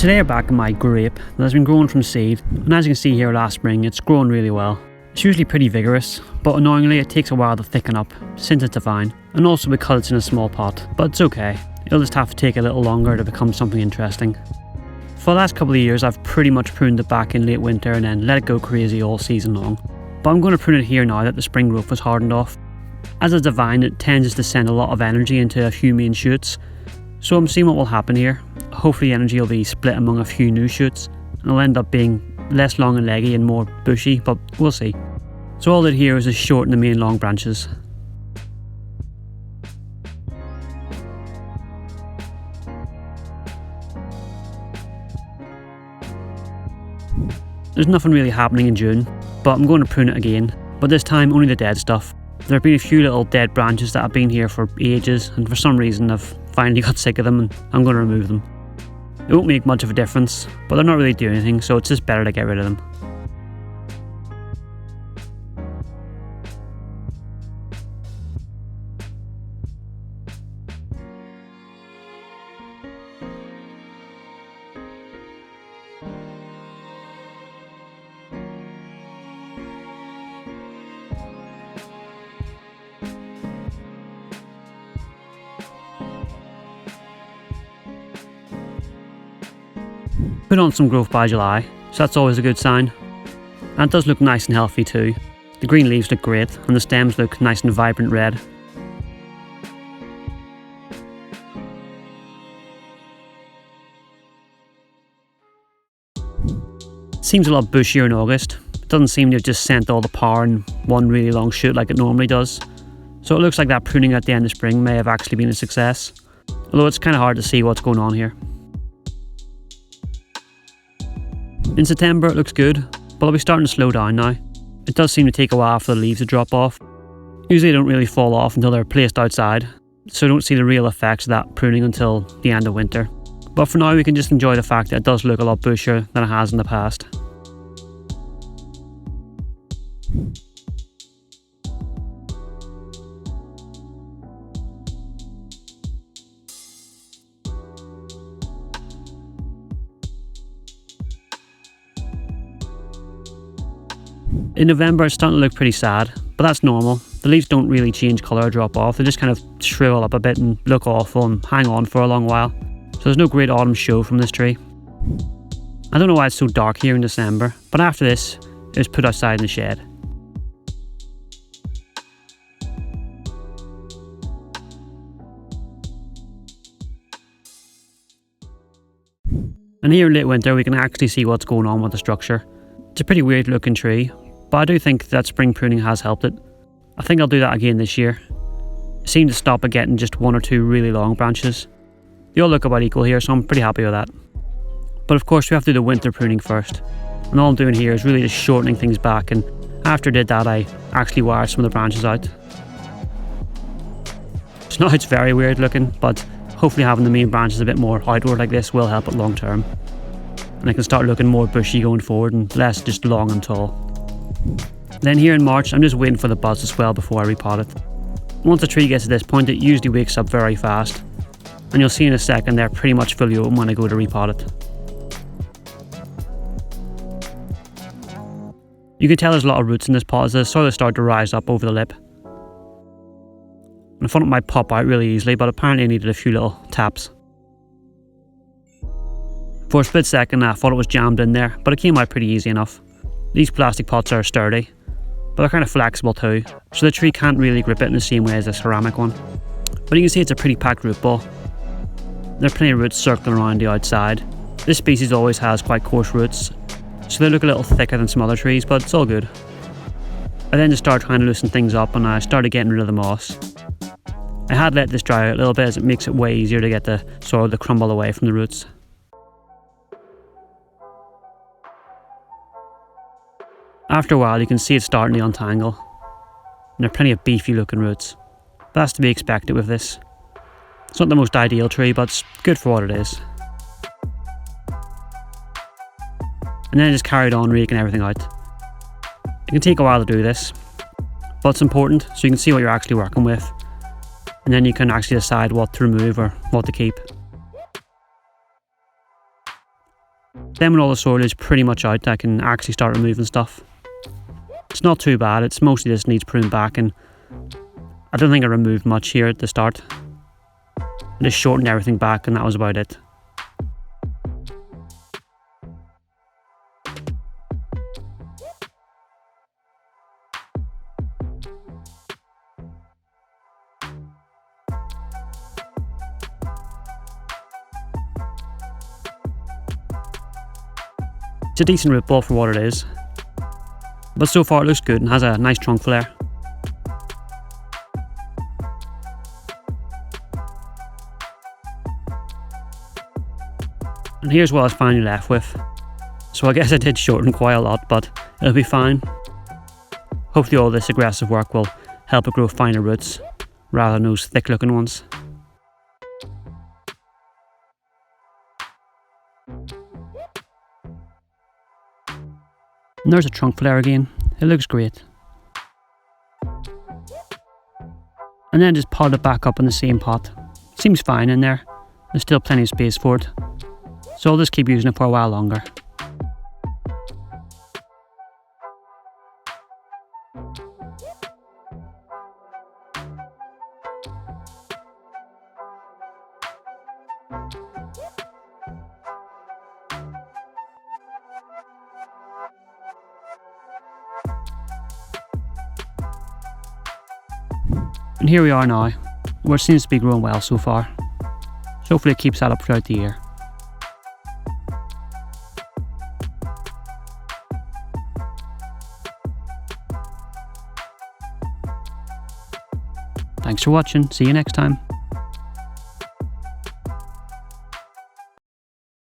Today I'm back in my grape that has been grown from seed, and as you can see here last spring it's grown really well. It's usually pretty vigorous, but annoyingly it takes a while to thicken up since it's a vine, and also because it's in a small pot, but it's okay, it'll just have to take a little longer to become something interesting. For the last couple of years I've pretty much pruned it back in late winter and then let it go crazy all season long, but I'm going to prune it here now that the spring growth was hardened off. As it's a vine it tends to send a lot of energy into a few main shoots, so I'm seeing what will happen here. Hopefully the energy will be split among a few new shoots and it'll end up being less long and leggy and more bushy, but we'll see. So all I did here is just shorten the main long branches. There's nothing really happening in June, but I'm going to prune it again, but this time only the dead stuff. There have been a few little dead branches that have been here for ages, and for some reason I've finally got sick of them and I'm going to remove them. It won't make much of a difference, but they're not really doing anything, so it's just better to get rid of them. Put on some growth by July, so that's always a good sign. And it does look nice and healthy too. The green leaves look great and the stems look nice and vibrant red. It seems a lot bushier in August. It doesn't seem to have just sent all the power in one really long shoot like it normally does. So it looks like that pruning at the end of spring may have actually been a success. Although it's kind of hard to see what's going on here. In September it looks good, but I'll be starting to slow down now. It does seem to take a while for the leaves to drop off. Usually they don't really fall off until they're placed outside, so I don't see the real effects of that pruning until the end of winter. But for now we can just enjoy the fact that it does look a lot bushier than it has in the past. In November it's starting to look pretty sad, but that's normal. The leaves don't really change colour or drop off, they just kind of shrivel up a bit and look awful and hang on for a long while. So there's no great autumn show from this tree. I don't know why it's so dark here in December, but after this it was put outside in the shed. And here in late winter we can actually see what's going on with the structure. It's a pretty weird looking tree, but I do think that spring pruning has helped it. I think I'll do that again this year. It seemed to stop at getting just one or two really long branches. They all look about equal here, so I'm pretty happy with that. But of course we have to do the winter pruning first. And all I'm doing here is really just shortening things back, and after I did that I actually wired some of the branches out. So now it's very weird looking, but hopefully having the main branches a bit more outward like this will help it long term. And I can start looking more bushy going forward and less just long and tall. Then here in March I'm just waiting for the buds to swell before I repot it. Once the tree gets to this point it usually wakes up very fast, and you'll see in a second they're pretty much fully open when I go to repot it. You can tell there's a lot of roots in this pot as the soil has started to rise up over the lip. And I thought it might pop out really easily, but apparently I needed a few little taps. For a split second I thought it was jammed in there, but it came out pretty easy enough. These plastic pots are sturdy, but they're kind of flexible too, so the tree can't really grip it in the same way as a ceramic one. But you can see it's a pretty packed root ball. There are plenty of roots circling around the outside. This species always has quite coarse roots, so they look a little thicker than some other trees, but it's all good. I then just started trying to loosen things up and I started getting rid of the moss. I had let this dry out a little bit as it makes it way easier to get the soil to crumble away from the roots. After a while you can see it starting to untangle, and there are plenty of beefy looking roots. That's to be expected with this. It's not the most ideal tree, but it's good for what it is. And then I just carried on raking everything out. It can take a while to do this, but it's important so you can see what you're actually working with, and then you can actually decide what to remove or what to keep. Then when all the soil is pretty much out, I can actually start removing stuff. It's not too bad, it's mostly just needs pruned back, and I don't think I removed much here at the start. I just shortened everything back and that was about it. It's a decent root ball for what it is, but so far it looks good and has a nice trunk flare. And here's what I was finally left with. So I guess I did shorten quite a lot, but it'll be fine. Hopefully all this aggressive work will help it grow finer roots rather than those thick looking ones. And there's a trunk flare again. It looks great. And then just pot it back up in the same pot. Seems fine in there. There's still plenty of space for it. So I'll just keep using it for a while longer. And here we are now, where it seems to be growing well so far. So hopefully it keeps that up throughout the year. Thanks for watching, see you next time.